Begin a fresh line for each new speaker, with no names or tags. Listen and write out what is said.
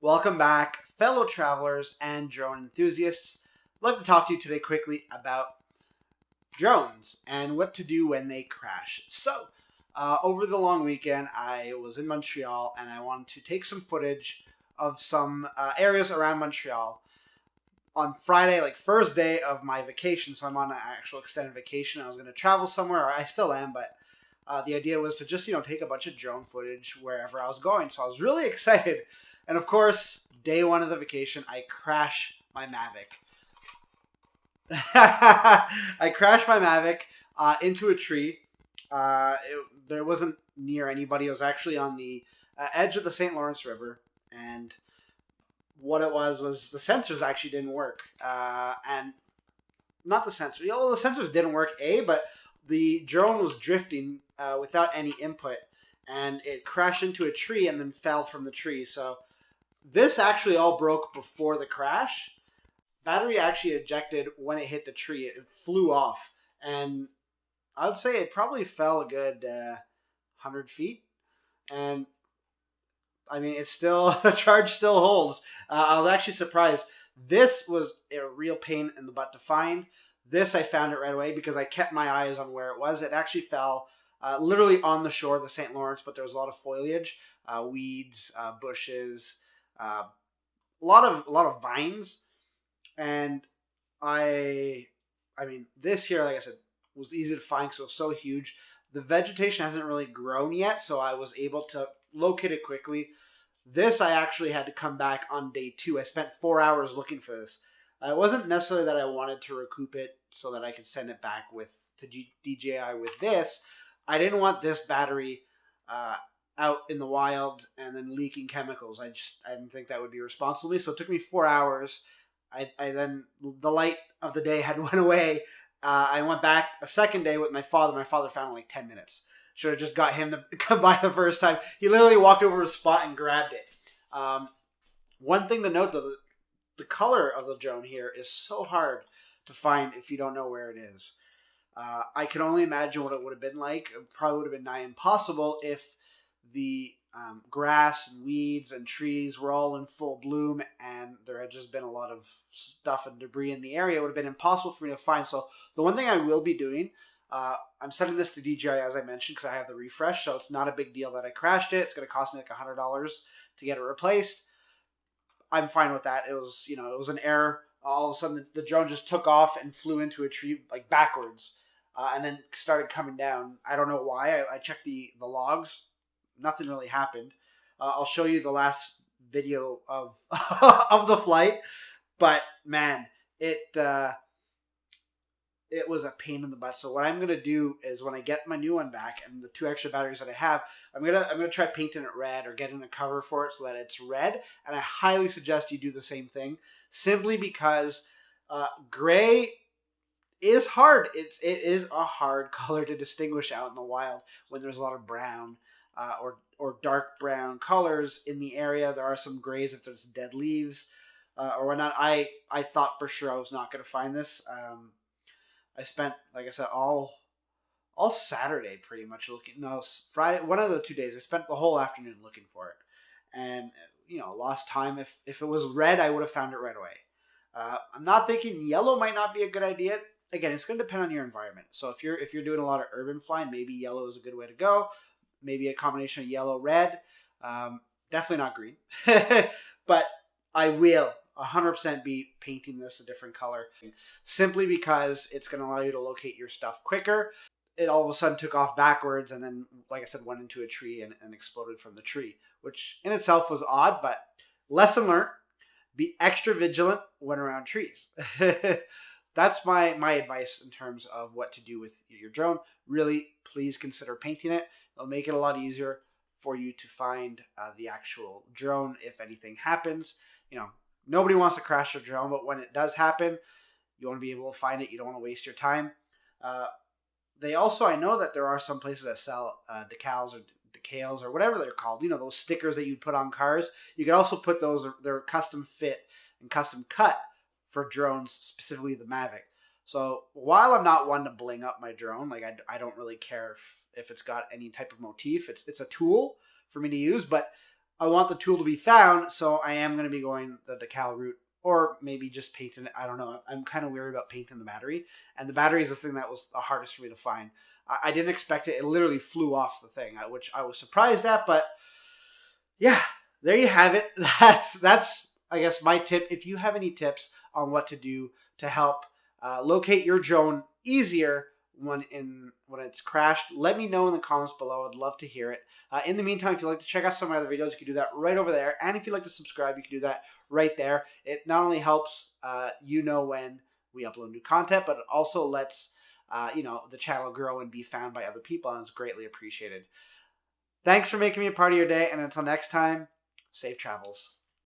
Welcome back, fellow travelers and drone enthusiasts. I'd like to talk to you today quickly about drones and what to do when they crash. Over the long weekend, I was in Montreal and I wanted to take some footage of some areas around Montreal on Friday, like first day of my vacation. So I'm on an actual extended vacation. I was going to travel somewhere, or I still am, but the idea was to just take a bunch of drone footage wherever I was going. So I was really excited, and of course, day one of the vacation, I crash my Mavic. I crashed my Mavic into a tree. There wasn't near anybody. It was actually on the edge of the St. Lawrence River, and what it was the sensors actually didn't work, and not the sensors. Well, the sensors didn't work, but the drone was drifting without any input, and it crashed into a tree and then fell from the tree. So this actually all broke before the crash. Battery actually ejected when it hit the tree. It flew off, and I would say it probably fell a good 100 feet. And I mean, it's still the charge still holds. I was actually surprised. This was a real pain in the butt to find. This I found it right away because I kept my eyes on where it was. It actually fell literally on the shore of the St. Lawrence, but there was a lot of foliage, weeds, bushes, a lot of vines, and I mean, this here, like I said, was easy to find because it was so huge. The vegetation hasn't really grown yet, so I was able to locate it quickly. This I actually had to come back on day 2. I spent 4 hours looking for this. It wasn't necessarily that I wanted to recoup it so that I could send it back to DJI with this. I didn't want this battery out in the wild and then leaking chemicals. I didn't think that would be responsible of me. So it took me 4 hours. I then, the light of the day had went away. I went back a second day with my father. My father found it in like 10 minutes. Should have just got him to come by the first time. He literally walked over to a spot and grabbed it. One thing to note, though, the color of the drone here is so hard to find if you don't know where it is. I can only imagine what it would have been like. It probably would have been nigh impossible if the grass and weeds and trees were all in full bloom and there had just been a lot of stuff and debris in the area. It would have been impossible for me to find. So the one thing I will be doing, I'm sending this to DJI, as I mentioned, because I have the refresh, so it's not a big deal that I crashed it. It's going to cost me like $100 to get it replaced. I'm fine with that. It was an error. All of a sudden, the drone just took off and flew into a tree like backwards, and then started coming down. I don't know why. I checked the logs. Nothing really happened. I'll show you the last video of of the flight, but man, it was a pain in the butt. So what I'm gonna do is when I get my new one back and the 2 extra batteries that I have, I'm gonna try painting it red or getting a cover for it so that it's red. And I highly suggest you do the same thing, simply because gray is hard. It is a hard color to distinguish out in the wild when there's a lot of brown or dark brown colors in the area. There are some grays if there's dead leaves or whatnot. I thought for sure I was not going to find this. I spent, like I said, all Saturday pretty much looking. No, Friday, one of the 2 days. I spent the whole afternoon looking for it, and lost time. If it was red, I would have found it right away. I'm not thinking yellow might not be a good idea. Again, it's going to depend on your environment. So if you're doing a lot of urban flying, maybe yellow is a good way to go. Maybe a combination of yellow, red. Definitely not green. But I will 100% be painting this a different color simply because it's going to allow you to locate your stuff quicker. It all of a sudden took off backwards and then, like I said, went into a tree and exploded from the tree, which in itself was odd, but lesson learned. Be extra vigilant when around trees. That's my advice in terms of what to do with your drone. Really, please consider painting it. It'll make it a lot easier for you to find the actual drone if anything happens. Nobody wants to crash their drone, but when it does happen, you want to be able to find it. You don't want to waste your time. They also, I know that there are some places that sell decals or whatever they're called. Those stickers that you'd put on cars. You can also put those. They're custom fit and custom cut for drones, specifically the Mavic. So while I'm not one to bling up my drone, like I don't really care if it's got any type of motif. It's a tool for me to use, but I want the tool to be found, so I am going to be going the decal route, or maybe just painting it. I don't know. I'm kind of weary about painting the battery, and the battery is the thing that was the hardest for me to find. I didn't expect it. It literally flew off the thing, which I was surprised at, but yeah, there you have it. That's I guess my tip. If you have any tips on what to do to help locate your drone easier when it's crashed, let me know in the comments below. I'd love to hear it. In the meantime, if you'd like to check out some of my other videos, you can do that right over there. And if you'd like to subscribe, you can do that right there. It not only helps you know when we upload new content, but it also lets the channel grow and be found by other people, and it's greatly appreciated. Thanks for making me a part of your day, and until next time, safe travels.